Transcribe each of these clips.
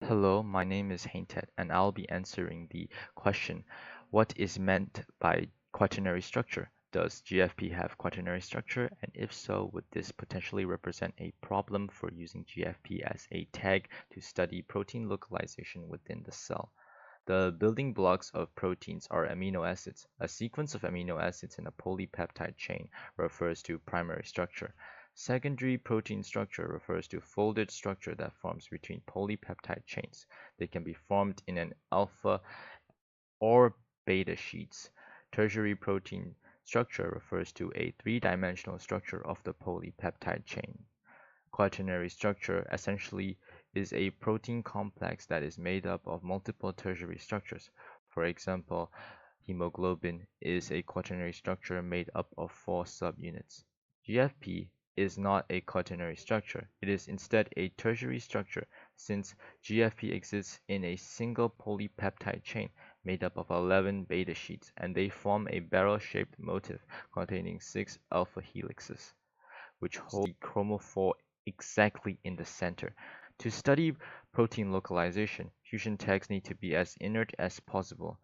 Hello, my name is Hainted, and I'll be answering the question, what is meant by quaternary structure? Does GFP have quaternary structure? And if so, would this potentially represent a problem for using GFP as a tag to study protein localization within the cell? The building blocks of proteins are amino acids. A sequence of amino acids in a polypeptide chain refers to primary structure. Secondary protein structure refers to folded structure that forms between polypeptide chains. They can be formed in an alpha or beta sheets. Tertiary protein structure refers to a three-dimensional structure of the polypeptide chain. Quaternary structure essentially is a protein complex that is made up of multiple tertiary structures. For example, hemoglobin is a quaternary structure made up of four subunits. GFP is not a quaternary structure. It is instead a tertiary structure since GFP exists in a single polypeptide chain made up of 11 beta sheets, and they form a barrel-shaped motif containing 6 alpha helixes which hold the chromophore exactly in the center. To study protein localization, fusion tags need to be as inert as possible.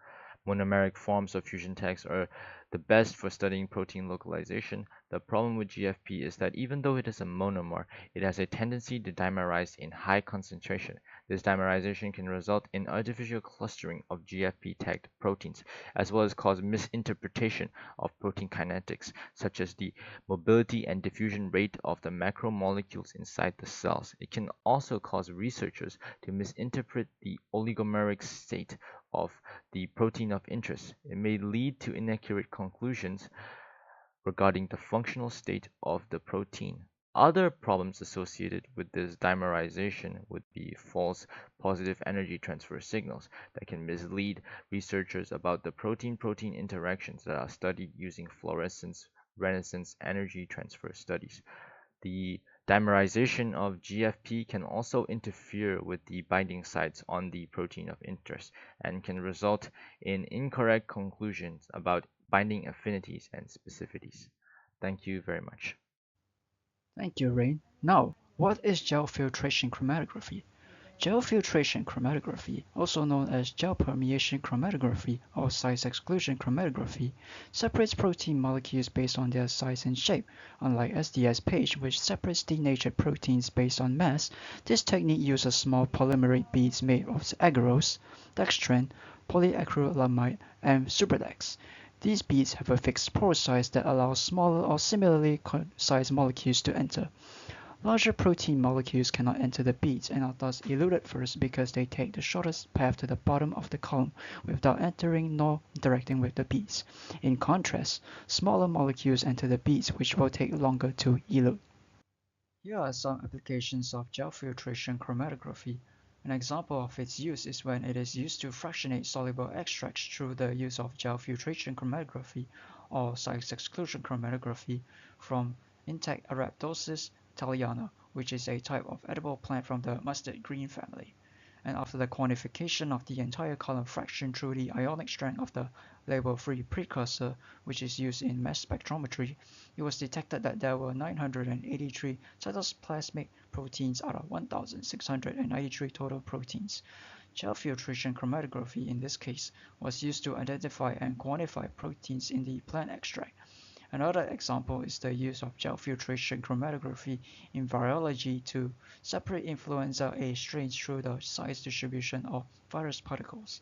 Monomeric forms of fusion tags are the best for studying protein localization. The problem with GFP is that even though it is a monomer, it has a tendency to dimerize in high concentration. This dimerization can result in artificial clustering of GFP-tagged proteins, as well as cause misinterpretation of protein kinetics, such as the mobility and diffusion rate of the macromolecules inside the cells. It can also cause researchers to misinterpret the oligomeric state of the protein of interest. It may lead to inaccurate conclusions regarding the functional state of the protein. Other problems associated with this dimerization would be false positive energy transfer signals that can mislead researchers about the protein-protein interactions that are studied using fluorescence resonance energy transfer studies. The dimerization of GFP can also interfere with the binding sites on the protein of interest and can result in incorrect conclusions about binding affinities and specificities. Thank you very much. Thank you, Rain. Now, what is gel filtration chromatography? Gel filtration chromatography, also known as gel permeation chromatography or size exclusion chromatography, separates protein molecules based on their size and shape. Unlike SDS-PAGE, which separates denatured proteins based on mass, this technique uses small polymerate beads made of agarose, dextran, polyacrylamide, and superdex. These beads have a fixed pore size that allows smaller or similarly sized molecules to enter. Larger protein molecules cannot enter the beads and are thus eluted first because they take the shortest path to the bottom of the column without entering nor interacting with the beads. In contrast, smaller molecules enter the beads, which will take longer to elute. Here are some applications of gel filtration chromatography. An example of its use is when it is used to fractionate soluble extracts through the use of gel filtration chromatography or size exclusion chromatography from intact Arabidopsis thaliana, which is a type of edible plant from the mustard green family. And after the quantification of the entire column fraction through the ionic strength of the label-free precursor, which is used in mass spectrometry, it was detected that there were 983 cytoplasmic proteins out of 1,693 total proteins. Gel filtration chromatography in this case was used to identify and quantify proteins in the plant extract. Another example is the use of gel filtration chromatography in virology to separate influenza A strains through the size distribution of virus particles.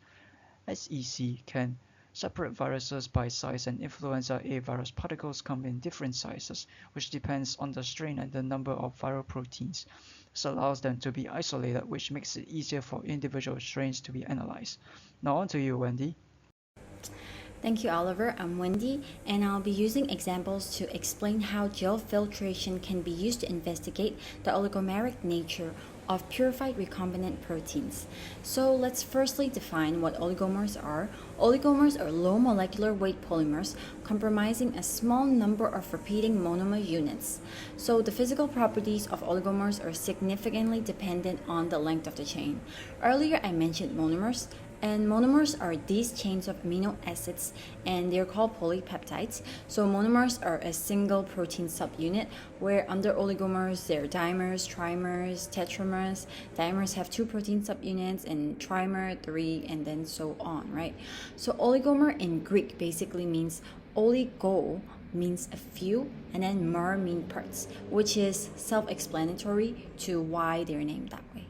SEC can separate viruses by size, and influenza A virus particles come in different sizes, which depends on the strain and the number of viral proteins. This allows them to be isolated, which makes it easier for individual strains to be analyzed. Now on to you, Wendy. Thank you, Oliver. I'm Wendy, and I'll be using examples to explain how gel filtration can be used to investigate the oligomeric nature of purified recombinant proteins. So let's firstly define what oligomers are. Oligomers are low molecular weight polymers comprising a small number of repeating monomer units. So the physical properties of oligomers are significantly dependent on the length of the chain. Earlier I mentioned monomers. And monomers are these chains of amino acids, and they're called polypeptides. So monomers are a single protein subunit, where under oligomers there are dimers, trimers, tetramers. Dimers have two protein subunits, and trimer three, and then so on, right? So oligomer in Greek basically means oligo means a few, and then mer mean parts, which is self-explanatory to why they're named that way.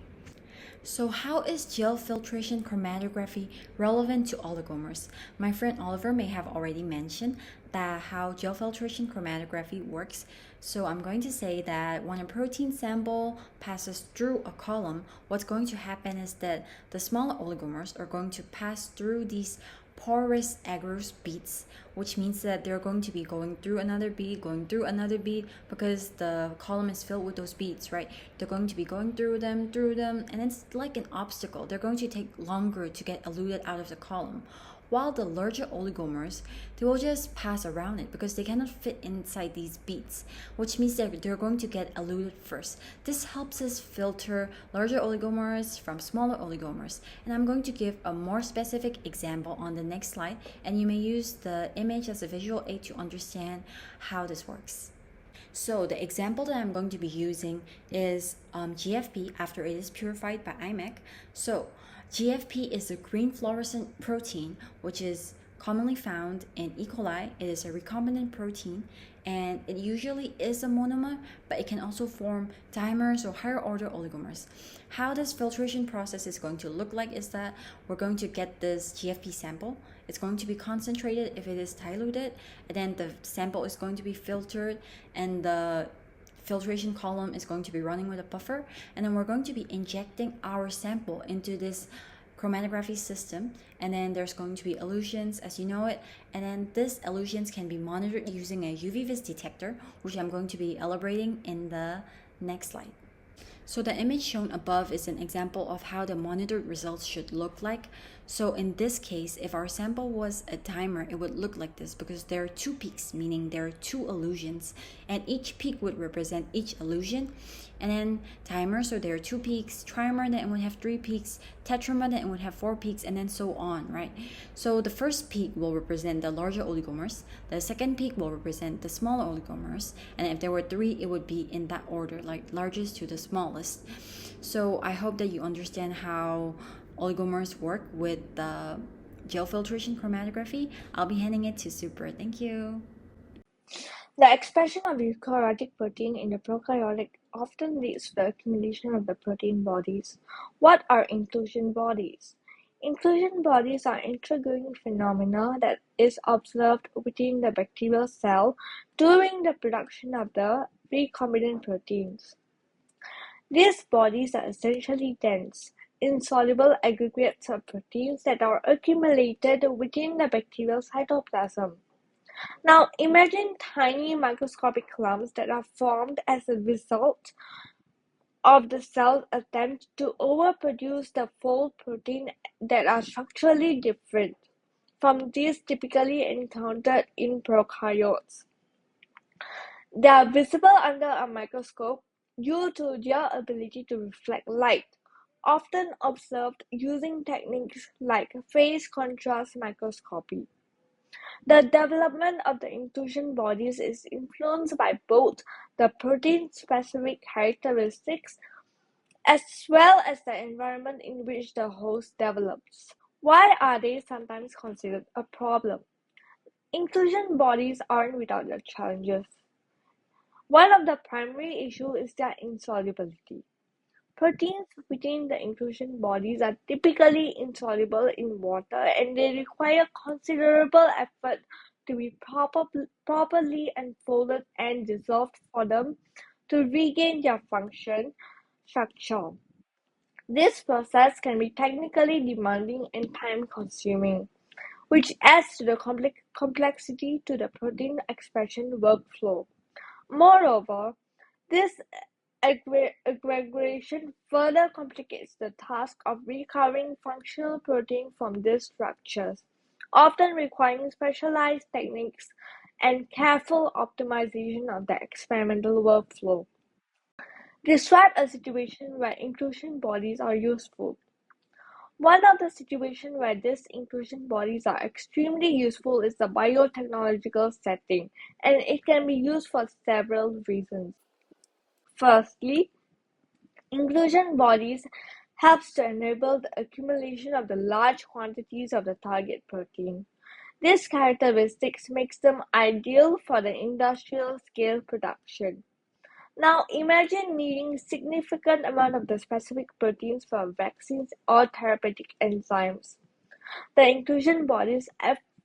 So how is gel filtration chromatography relevant to oligomers? My friend Oliver may have already mentioned that how gel filtration chromatography works. So I'm going to say that when a protein sample passes through a column, what's going to happen is that the smaller oligomers are going to pass through these porous agarose beads, which means that they're going to be going through another bead, because the column is filled with those beads, right? They're going to be going through them, and it's like an obstacle. They're going to take longer to get eluted out of the column. While the larger oligomers, they will just pass around it because they cannot fit inside these beads, which means that they're going to get eluted first. This helps us filter larger oligomers from smaller oligomers. And I'm going to give a more specific example on the next slide, and you may use the image as a visual aid to understand how this works. So the example that I'm going to be using is GFP after it is purified by IMEC. So GFP is a green fluorescent protein, which is commonly found in E. coli. It is a recombinant protein, and it usually is a monomer, but it can also form dimers or higher order oligomers. How this filtration process is going to look like is that we're going to get this GFP sample. It's going to be concentrated if it is diluted, and then the sample is going to be filtered, and the filtration column is going to be running with a buffer, and then we're going to be injecting our sample into this chromatography system, and then there's going to be elutions as you know it, and then these elutions can be monitored using a UV vis detector, which I'm going to be elaborating in the next slide. So the image shown above is an example of how the monitored results should look like. So in this case, if our sample was a dimer, it would look like this because there are two peaks, meaning there are two elutions, and each peak would represent each elution. And then dimer, so there are two peaks, trimer, then it would have three peaks, tetramer, then it would have four peaks, and then so on, right? So the first peak will represent the larger oligomers, the second peak will represent the smaller oligomers, and if there were three, it would be in that order, like largest to the smallest. So I hope that you understand how oligomers work with the gel filtration chromatography. I'll be handing it to Super. Thank you. The expression of eukaryotic protein in the prokaryotic often leads to the accumulation of the protein bodies. What are inclusion bodies? Inclusion bodies are intriguing phenomena that is observed within the bacterial cell during the production of the recombinant proteins. These bodies are essentially dense, insoluble aggregates of proteins that are accumulated within the bacterial cytoplasm. Now imagine tiny microscopic clumps that are formed as a result of the cell's attempt to overproduce the fold protein that are structurally different from these typically encountered in prokaryotes. They are visible under a microscope due to their ability to reflect light, often observed using techniques like phase contrast microscopy. The development of the inclusion bodies is influenced by both the protein-specific characteristics as well as the environment in which the host develops. Why are they sometimes considered a problem? Inclusion bodies aren't without their challenges. One of the primary issues is their insolubility. Proteins within the inclusion bodies are typically insoluble in water, and they require considerable effort to be properly unfolded and dissolved for them to regain their function structure. This process can be technically demanding and time-consuming, which adds to the complexity to the protein expression workflow. Moreover, this aggregation further complicates the task of recovering functional protein from these structures, often requiring specialized techniques and careful optimization of the experimental workflow. Describe a situation where inclusion bodies are useful. One of the situations where these inclusion bodies are extremely useful is the biotechnological setting, and it can be used for several reasons. Firstly, inclusion bodies helps to enable the accumulation of the large quantities of the target protein. This characteristics makes them ideal for the industrial scale production. Now imagine needing significant amount of the specific proteins for vaccines or therapeutic enzymes. The inclusion bodies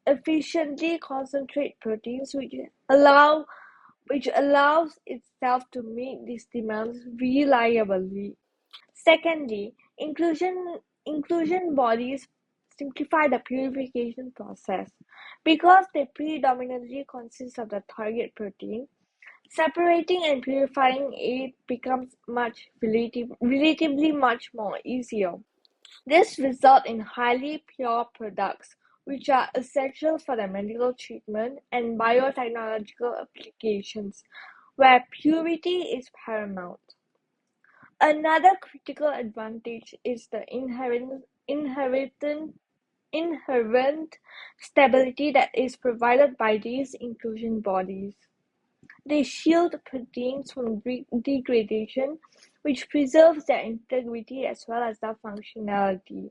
efficiently concentrate proteins which allows itself to meet these demands reliably. Secondly, inclusion bodies simplify the purification process. Because they predominantly consist of the target protein, separating and purifying it becomes relatively much more easier. This results in highly pure products, which are essential for the medical treatment and biotechnological applications, where purity is paramount. Another critical advantage is the inherent stability that is provided by these inclusion bodies. They shield proteins from degradation, which preserves their integrity as well as their functionality.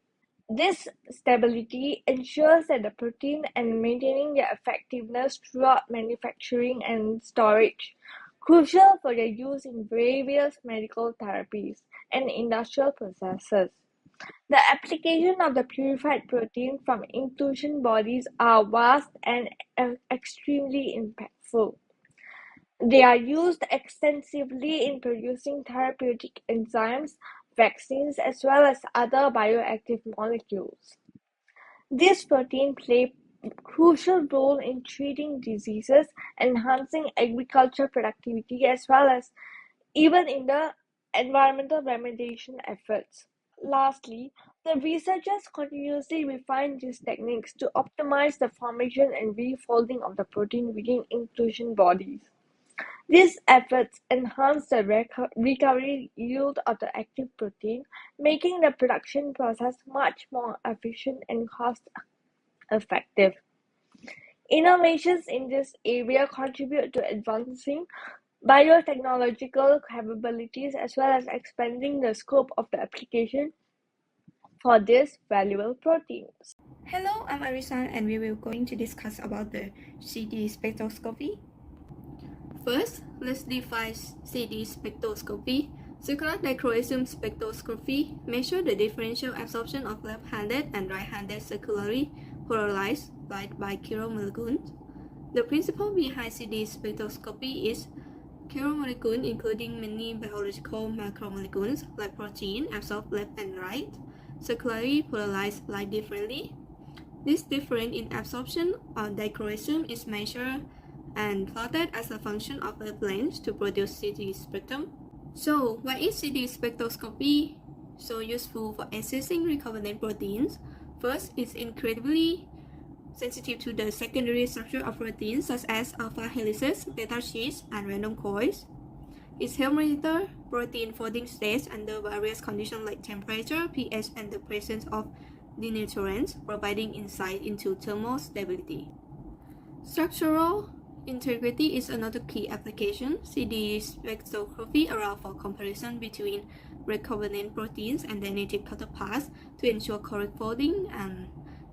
This stability ensures that the protein and maintaining their effectiveness throughout manufacturing and storage, crucial for their use in various medical therapies and industrial processes. The application of the purified protein from inclusion bodies are vast and extremely impactful. They are used extensively in producing therapeutic enzymes, vaccines, as well as other bioactive molecules. These proteins play a crucial role in treating diseases, enhancing agriculture productivity, as well as even in the environmental remediation efforts. Lastly, the researchers continuously refine these techniques to optimize the formation and refolding of the protein within inclusion bodies. These efforts enhance the recovery yield of the active protein, making the production process much more efficient and cost-effective. Innovations in this area contribute to advancing biotechnological capabilities as well as expanding the scope of the application for these valuable proteins. Hello, I'm Arisan and we will going to discuss about the CD spectroscopy. First, let's define CD spectroscopy. Circular dichroism spectroscopy measures the differential absorption of left-handed and right-handed circularly polarized light by chiromolecules. The principle behind CD spectroscopy is chiromolecules, including many biological macromolecules like protein, absorb left and right, circularly polarized light differently. This difference in absorption or dichroism is measured and plotted as a function of wavelength to produce CD spectrum. So, why is CD spectroscopy so useful for assessing recombinant proteins? First, it's incredibly sensitive to the secondary structure of proteins such as alpha helices, beta sheets, and random coils. It helps monitor protein folding states under various conditions like temperature, pH, and the presence of denaturants, providing insight into thermal stability. Structural integrity is another key application. CD spectroscopy allows for comparison between recombinant proteins and their native counterparts to ensure correct folding and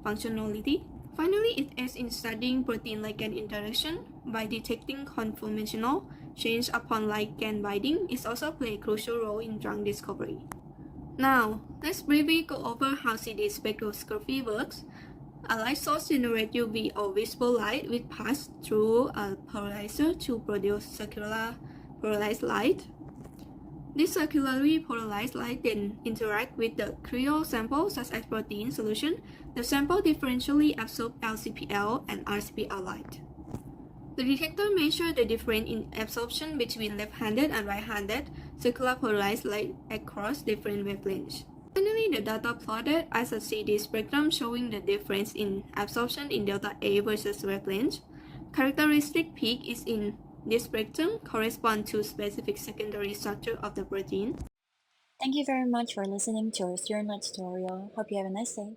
functionality. Finally, it aids in studying protein-ligand interaction by detecting conformational change upon ligand binding. It also plays a crucial role in drug discovery. Now, let's briefly go over how CD spectroscopy works. A light source generates UV or visible light which passes through a polarizer to produce circular polarized light. This circularly polarized light then interacts with the cryo sample such as protein solution. The sample differentially absorbs LCPL and RCPL light. The detector measures the difference in absorption between left-handed and right-handed circular polarized light across different wavelengths. Finally, the data plotted as a CD spectrum showing the difference in absorption in delta A versus wavelength. Characteristic peak is in this spectrum correspond to specific secondary structure of the protein. Thank you very much for listening to our SteerNet tutorial. Hope you have a nice day.